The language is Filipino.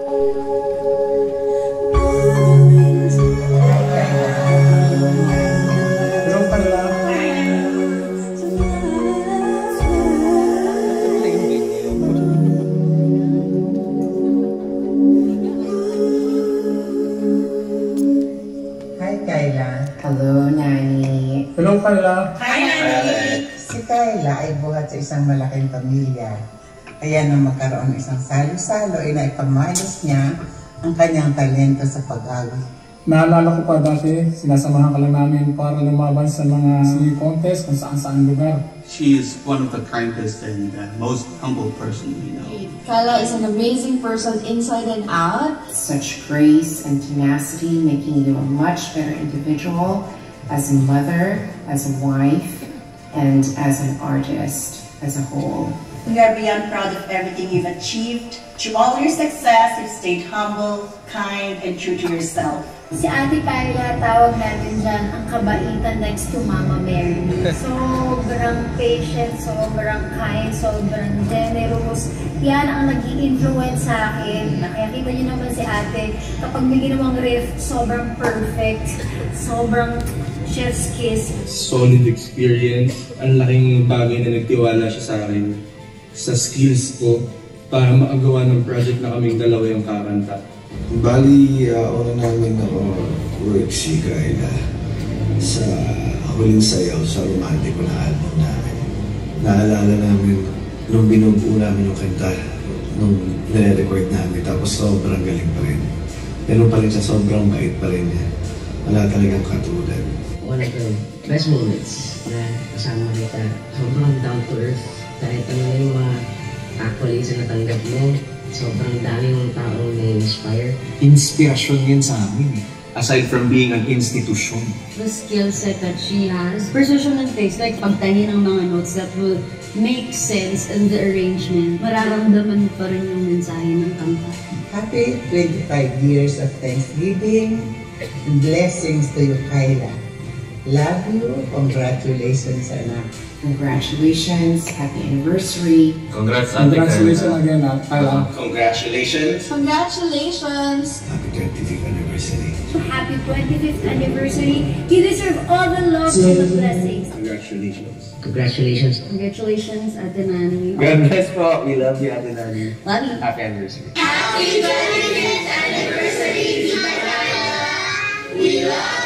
Hello, Nani. Hello, Kayla. Hi, Nani. Si Kayla ay buhat sa isang malaking pamilya. Kaya nang magkaroon ng isang salo-salo ay naipamalas niya ang kanyang talento sa pag-awit. Naalala ko pa dati, sinasamahan ka lang namin para lumaban sa mga singing contest kung saan-saan lugar. She is one of the kindest and most humble person we know. Kayla is an amazing person inside and out. Such grace and tenacity, making you a much better individual as a mother, as a wife, and as an artist as a whole. We are beyond proud of everything you've achieved. Through all your success, you've stayed humble, kind, and true to yourself. Si Ate Kayla, tawag natin dyan ang kabaitan next to Mama Mary. Sobrang patient, sobrang kind, sobrang generous. Yan ang nag-i-influence sa akin. Kaya kita nyo naman si Ate, kapag may ginawang riff, sobrang perfect, sobrang chef's kiss. Solid experience. Ang laking bagay na nagtiwala siya sa akin, sa skills ko, para makagawa ng project na kaming dalawa yung kakanta. Bali, una namin work si Kayla sa huling sayaw sa romantic na album namin. Naalala namin nung binubuo namin yung kanta, nung nire-record namin, tapos sobrang galing pa rin. Ganun pa rin siya, sobrang bait pa rin niya. Wala talagang katulad. One of the best moments na kasama kita, sobrang down to earth. Kahit ano na yung mga accolades na natanggap mo, sobrang daming taong na-inspire. Inspirasyon yan sa amin. Aside from being an institution. The skill set that she has, precision and taste, like pagtahi ng mga notes that will make sense in the arrangement. Mararamdaman mo pa rin yung mensahe ng kanta. Happy 25 years of Thanksgiving and blessings to you, Kayla. Love you. Congratulations, anak. Congratulations, happy anniversary. Congrats, Congratulations again, Kayla. Congratulations. Congratulations. Happy 25th anniversary. Happy 25th anniversary. You deserve all the love and the blessings. Congratulations. Congratulations. Congratulations, Ate Nani. God bless po. We love you, Ate Nani. Love you. Happy anniversary. Happy 25th anniversary, Tita Kayla. We love